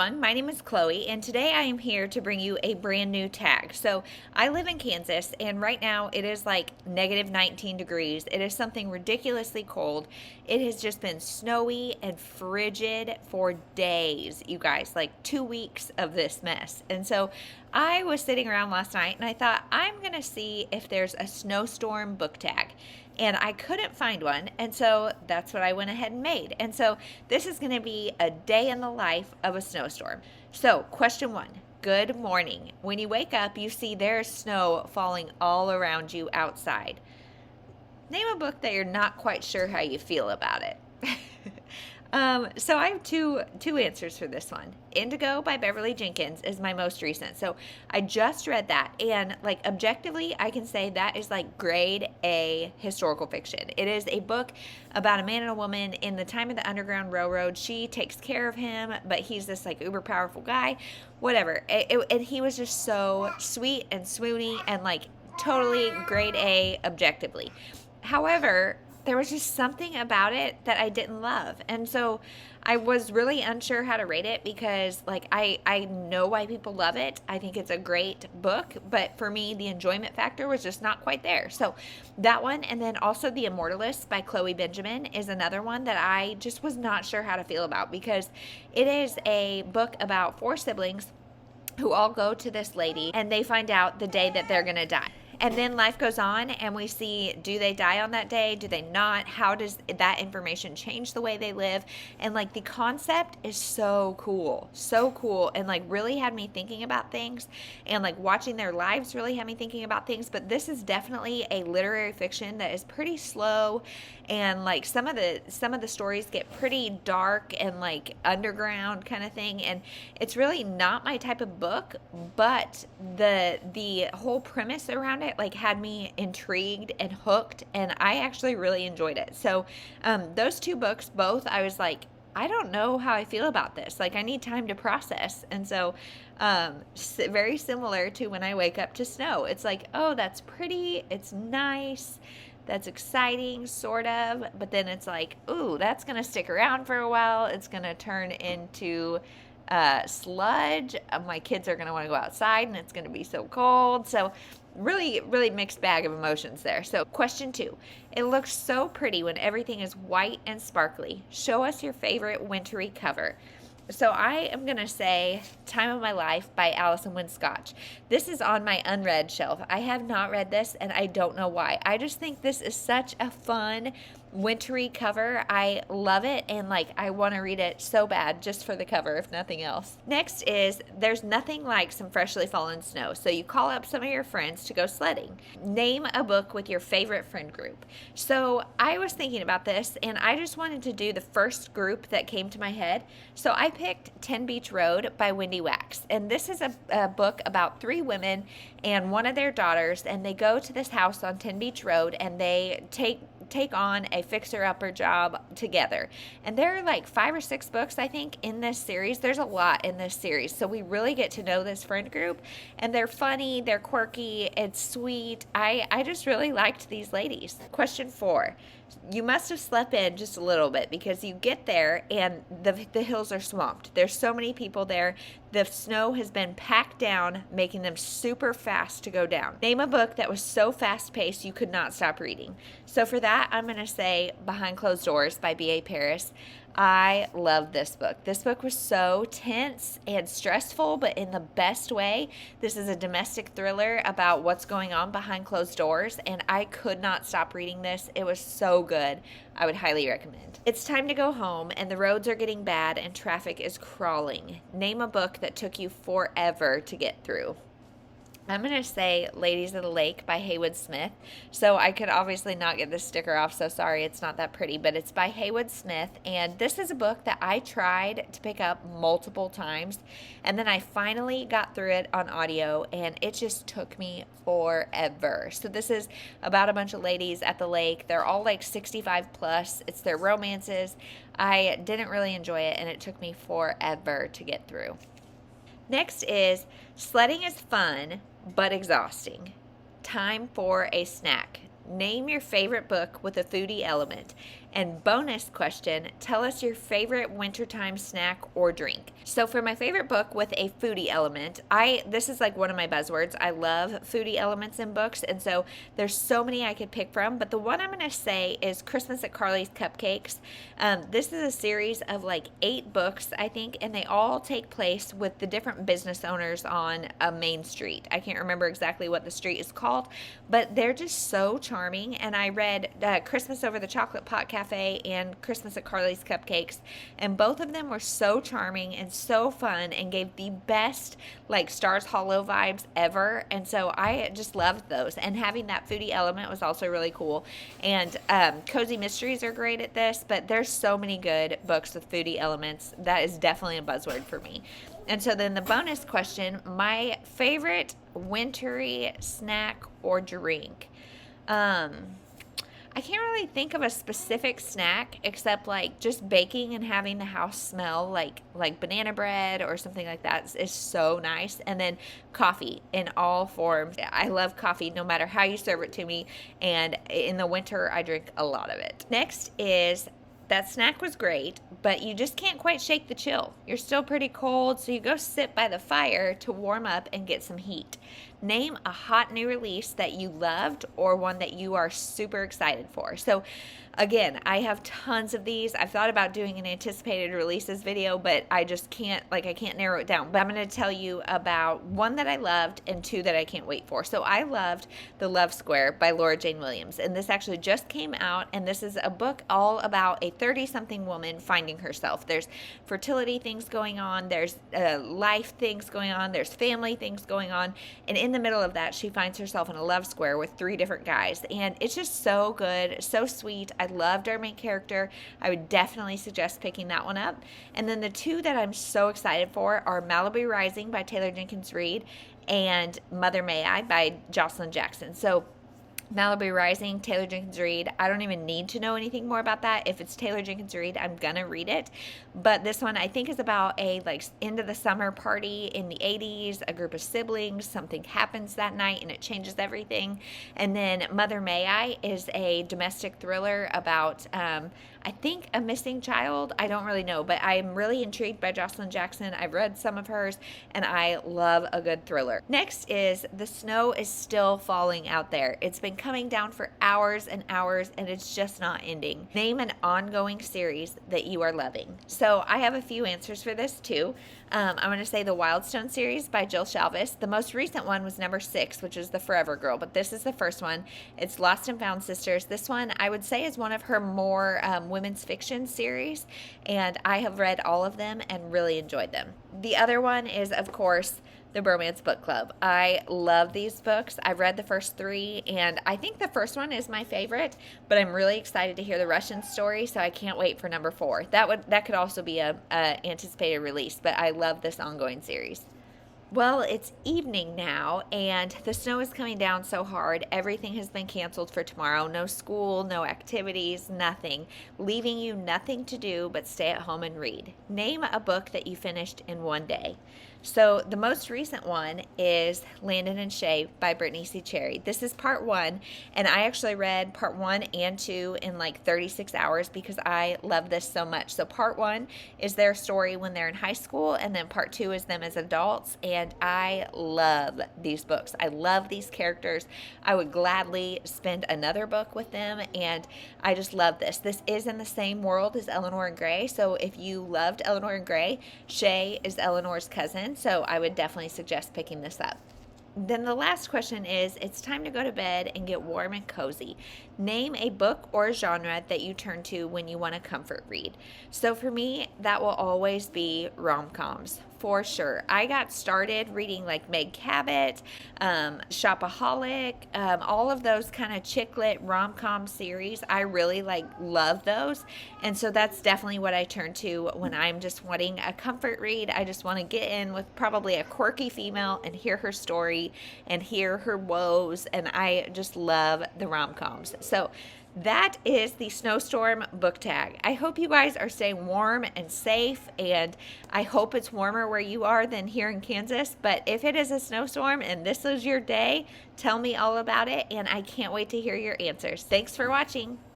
everyone, my name is Chloe, and today I am here to bring you a brand new tag. So I live in Kansas, and right now it is like negative 19 degrees. It is something ridiculously cold. It has just been snowy and frigid for days, you guys, like 2 weeks of this mess. And so I was sitting around last night and I thought, I'm going to see if there's a snowstorm book tag. And I couldn't find one, and so that's what I went ahead and made. And so this is going to be a day in the life of a snowstorm. So question one, good morning. When you wake up, you see there's snow falling all around you outside. Name a book that you're not quite sure how you feel about it. So I have two answers for this one. Indigo by Beverly Jenkins is my most recent. So I just read that, and like objectively, I can say that is like grade A historical fiction. It is a book about a man and a woman in the time of the Underground Railroad. She takes care of him, but he's this like uber powerful guy, whatever. And he was just so sweet and swoony and like totally grade A objectively. However, there was just something about it that I didn't love. And so I was really unsure how to rate it because like I know why people love it. I think it's a great book, but for me, the enjoyment factor was just not quite there. So that one, and then also The Immortalist by Chloe Benjamin is another one that I just was not sure how to feel about because it is a book about 4 siblings who all go to this lady and they find out the day that they're gonna die. And then life goes on and we see, do they die on that day? Do they not? How does that information change the way they live? And like the concept is so cool, and like really had me thinking about things, and like watching their lives really had me thinking about things. But this is definitely a literary fiction that is pretty slow, and like some of the stories get pretty dark and like underground kind of thing. And it's really not my type of book, but the whole premise around it like had me intrigued and hooked, and I actually really enjoyed it. So those 2 books both, I was like, I don't know how I feel about this. Like I need time to process. And so very similar to when I wake up to snow. It's like, oh, that's pretty, it's nice, that's exciting, sort of, but then it's like, ooh, that's gonna stick around for a while. It's gonna turn into sludge. My kids are gonna want to go outside and it's gonna be so cold. So really mixed bag of emotions there. So question 2, it looks so pretty when everything is white and sparkly. Show us your favorite wintry cover. So I am going to say Time of My Life by Alison Wynne Scotch. This is on my unread shelf. I have not read this, and I don't know why. I just think this is such a fun, wintry cover. I love it, and like I want to read it so bad just for the cover, if nothing else. Next is There's Nothing Like Some Freshly Fallen Snow. So you call up some of your friends to go sledding. Name a book with your favorite friend group. So I was thinking about this, and I just wanted to do the first group that came to my head. So I picked 10 Beach Road by Wendy Wax. And this is a book about 3 women and one of their daughters, and they go to this house on 10 Beach Road, and they take on a fixer-upper job together. And there are like 5 or 6 books, I think, in this series. There's a lot in this series. So we really get to know this friend group, and they're funny, they're quirky, it's sweet. I just really liked these ladies. Question 4. You must have slept in just a little bit because you get there and the hills are swamped. There's so many people there. The snow has been packed down, making them super fast to go down. Name a book that was so fast-paced you could not stop reading. So for that, I'm going to say Behind Closed Doors by B.A. Paris. I love this book. This book was so tense and stressful, but in the best way. This is a domestic thriller about what's going on behind closed doors, and I could not stop reading this. It was so good. I would highly recommend. It's time to go home, and the roads are getting bad, and traffic is crawling. Name a book that took you forever to get through. I'm going to say Ladies of the Lake by Haywood Smith. So I could obviously not get this sticker off, so sorry, it's not that pretty, but it's by Haywood Smith. And this is a book that I tried to pick up multiple times, and then I finally got through it on audio, and it just took me forever. So this is about a bunch of ladies at the lake. They're all like 65 plus. It's their romances. I didn't really enjoy it, and it took me forever to get through. Next is Sledding is Fun, but exhausting. Time for a Snack. Name your favorite book with a foodie element. And bonus question, tell us your favorite wintertime snack or drink. So for my favorite book with a foodie element, this is like one of my buzzwords. I love foodie elements in books, and so there's so many I could pick from, but the one I'm going to say is Christmas at Carly's Cupcakes. This is a series of like 8 books, I think, and they all take place with the different business owners on a main street. I can't remember exactly what the street is called, but they're just so charming. And I read Christmas Over the Chocolate Pot Cafe and Christmas at Carly's Cupcakes, and both of them were so charming and so fun and gave the best like Stars Hollow vibes ever. And so I just loved those, and having that foodie element was also really cool. And Cozy Mysteries are great at this, but there's so many good books with foodie elements. That is definitely a buzzword for me. And so then the bonus question, my favorite wintry snack or drink. I can't really think of a specific snack except like just baking and having the house smell like banana bread or something like that is so nice. And then coffee in all forms. I love coffee no matter how you serve it to me. And in the winter, I drink a lot of it. Next is, that snack was great, but you just can't quite shake the chill. You're still pretty cold, so you go sit by the fire to warm up and get some heat. Name a hot new release that you loved or one that you are super excited for. So again, I have tons of these. I've thought about doing an anticipated releases video, but I just can't, I can't narrow it down. But I'm going to tell you about one that I loved and 2 that I can't wait for. So I loved The Love Square by Laura Jane Williams, and this actually just came out, and this is a book all about a 30-something woman finding herself. There's fertility things going on, there's life things going on, there's family things going on, and in the middle of that, she finds herself in a love square with 3 different guys, and it's just so good, so sweet. I loved our main character. I would definitely suggest picking that one up. And then the 2 that I'm so excited for are Malibu Rising by Taylor Jenkins Reid and Mother May I by Jocelyn Jackson. So Malibu Rising, Taylor Jenkins Reid. I don't even need to know anything more about that. If it's Taylor Jenkins Reid, I'm gonna read it. But this one I think is about a end of the summer party in the 80s, a group of siblings, something happens that night and it changes everything. And then Mother May I is a domestic thriller about I think a missing child. I don't really know, but I'm really intrigued by Jocelyn Jackson. I've read some of hers and I love a good thriller. Next is The Snow is Still Falling Out There. It's been coming down for hours and hours and it's just not ending. Name an ongoing series that you are loving. So I have a few answers for this too. I'm going to say the Wildstone series by Jill Shalvis. The most recent one was number 6, which is The Forever Girl, but this is the first one. It's Lost and Found Sisters. This one I would say is one of her more women's fiction series, and I have read all of them and really enjoyed them. The other one is, of course, the Bromance Book Club. I love these books. I've read the first 3, and I think the first one is my favorite, but I'm really excited to hear the Russian story, so I can't wait for number 4. That could also be a anticipated release, but I love this ongoing series. Well, it's evening now, and the snow is coming down so hard. Everything has been canceled for tomorrow. No school, no activities, nothing. Leaving you nothing to do but stay at home and read. Name a book that you finished in one day. So the most recent one is Landon and Shay by Brittany C. Cherry. This is part 1, and I actually read part 1 and 2 in 36 hours because I love this so much. So part 1 is their story when they're in high school, and then part 2 is them as adults, and I love these books. I love these characters. I would gladly spend another book with them, and I just love this. This is in the same world as Eleanor and Gray, so if you loved Eleanor and Gray, Shay is Eleanor's cousin. So I would definitely suggest picking this up. Then the last question is, it's time to go to bed and get warm and cozy. Name a book or genre that you turn to when you want a comfort read. So for me, that will always be rom-coms, for sure. I got started reading Meg Cabot, Shopaholic, all of those kind of chick lit rom-com series. I really love those. And so that's definitely what I turn to when I'm just wanting a comfort read. I just want to get in with probably a quirky female and hear her story and hear her woes. And I just love the rom-coms. So that is the snowstorm book tag. I hope you guys are staying warm and safe, and I hope it's warmer where you are than here in Kansas. But if it is a snowstorm and this is your day, tell me all about it, and I can't wait to hear your answers. Thanks for watching.